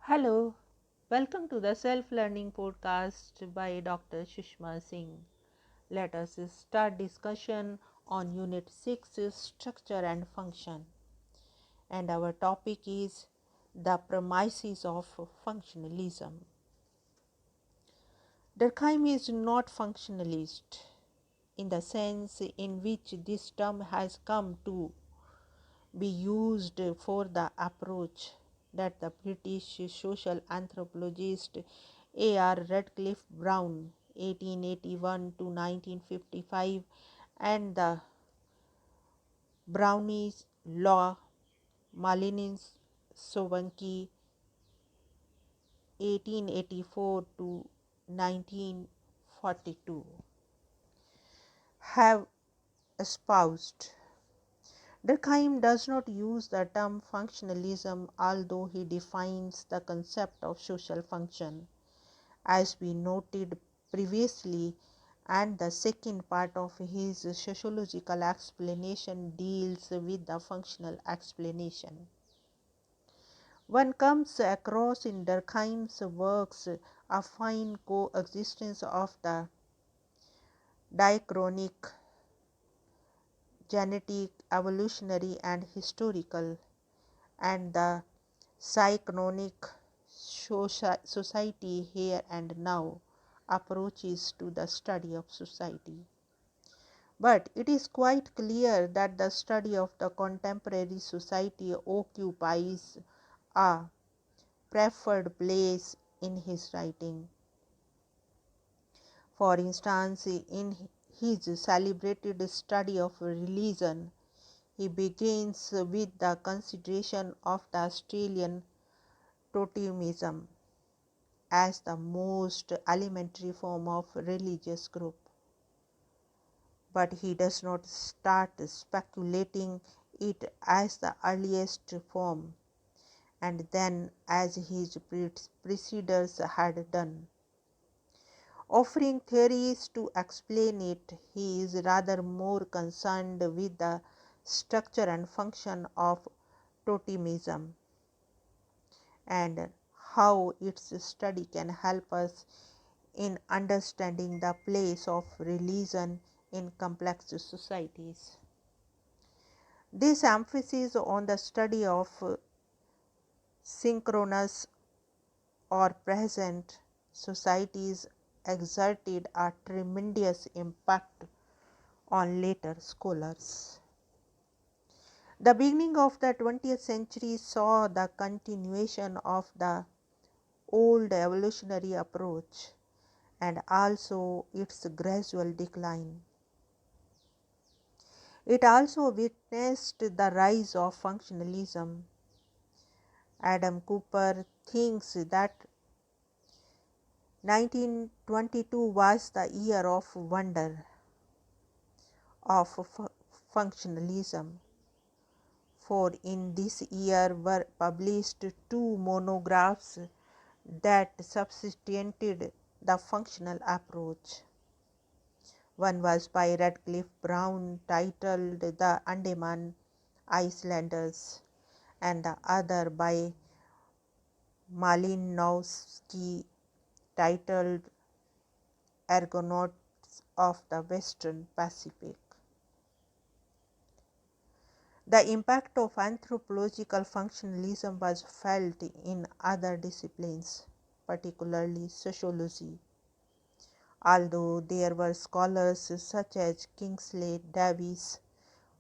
Hello, welcome to the Self Learning Podcast by Dr. Sushma Singh. Let us start discussion on Unit 6 Structure and Function. And our topic is the premises of functionalism. Durkheim is not functionalist in the sense in which this term has come to be used for the approach that the British social anthropologist A.R. Radcliffe Brown 1881 to 1955 and the Brownies law Malinins Sowanki 1884 to 1942 have espoused. Durkheim does not use the term functionalism, although he defines the concept of social function. As we noted previously, and the second part of his sociological explanation deals with the functional explanation. One comes across in Durkheim's works a fine coexistence of the diachronic, genetic, evolutionary, and historical, and the synchronic society here and now approaches to the study of society. But it is quite clear that the study of the contemporary society occupies a preferred place in his writing. For instance, in his celebrated study of religion, he begins with the consideration of the Australian totemism as the most elementary form of religious group. But he does not start speculating it as the earliest form, and then as his predecessors had done. Offering theories to explain it, he is rather more concerned with the structure and function of totemism and how its study can help us in understanding the place of religion in complex societies. This emphasis on the study of synchronous or present societies exerted a tremendous impact on later scholars. The beginning of the 20th century saw the continuation of the old evolutionary approach and also its gradual decline. It also witnessed the rise of functionalism. Adam Cooper thinks that 1922 was the year of wonder of functionalism, for in this year were published two monographs that substantiated the functional approach. One was by Radcliffe Brown titled The Andaman Islanders, and the other by Malinowski titled Argonauts of the Western Pacific. The impact of anthropological functionalism was felt in other disciplines, particularly sociology. Although there were scholars such as Kingsley Davis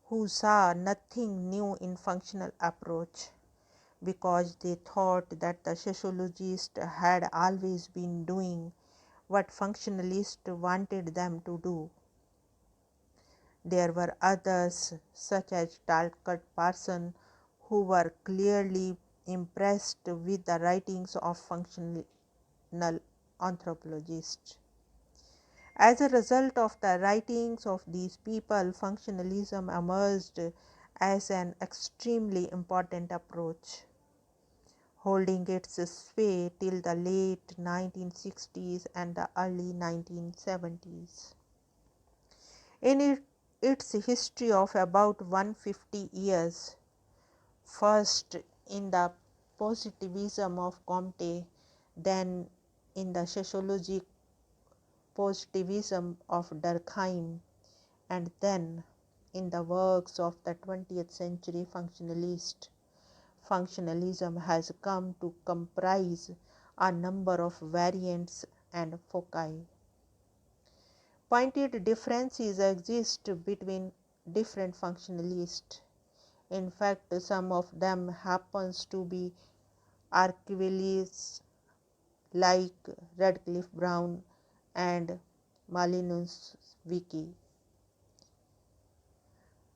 who saw nothing new in functional approach because they thought that the sociologists had always been doing what functionalists wanted them to do. There were others such as Talcott Parson who were clearly impressed with the writings of functional anthropologists. As a result of the writings of these people, functionalism emerged as an extremely important approach, holding its sway till the late 1960s and the early 1970s. In its history of about 150 years, first in the positivism of Comte, then in the sociology positivism of Durkheim, and then in the works of the 20th century functionalist. Functionalism has come to comprise a number of variants and foci. Pointed differences exist between different functionalists. In fact, some of them happens to be archivalists like Radcliffe Brown and Malinowski.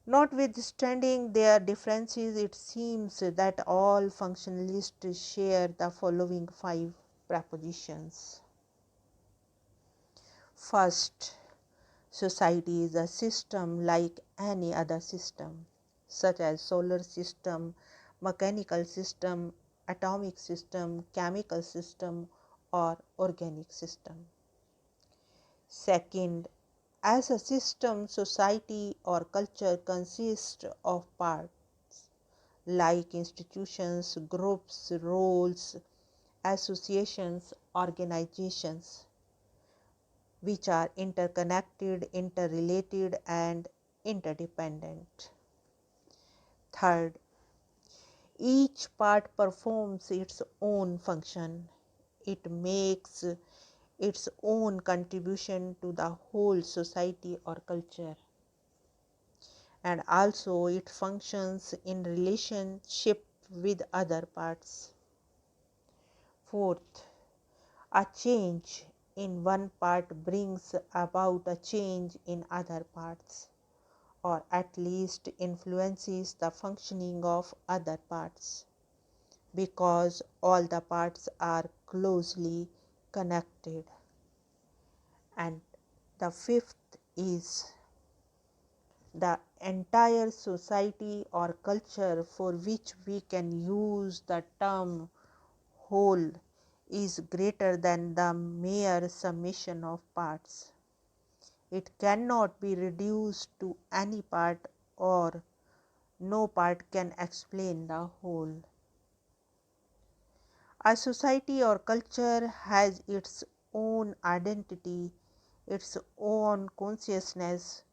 Notwithstanding their differences, it seems that all functionalists share the following 5 propositions. First, society is a system like any other system, such as solar system, mechanical system, atomic system, chemical system, or organic system. Second, as a system, society or culture consists of parts like institutions, groups, roles, associations, organizations, which are interconnected, interrelated, and interdependent. Third, each part performs its own function. It makes its own contribution to the whole society or culture. And also it functions in relationship with other parts. Fourth, a change in one part brings about a change in other parts, or at least influences the functioning of other parts, because all the parts are closely connected. And the fifth is the entire society or culture for which we can use the term whole is greater than the mere summation of parts. It cannot be reduced to any part, or no part can explain the whole. A society or culture has its own identity, its own consciousness,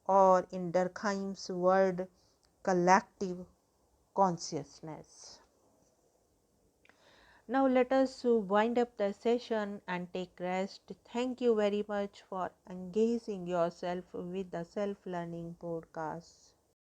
or in Durkheim's word, collective consciousness. Now let us wind up the session and take rest. Thank you very much for engaging yourself with the self-learning podcast.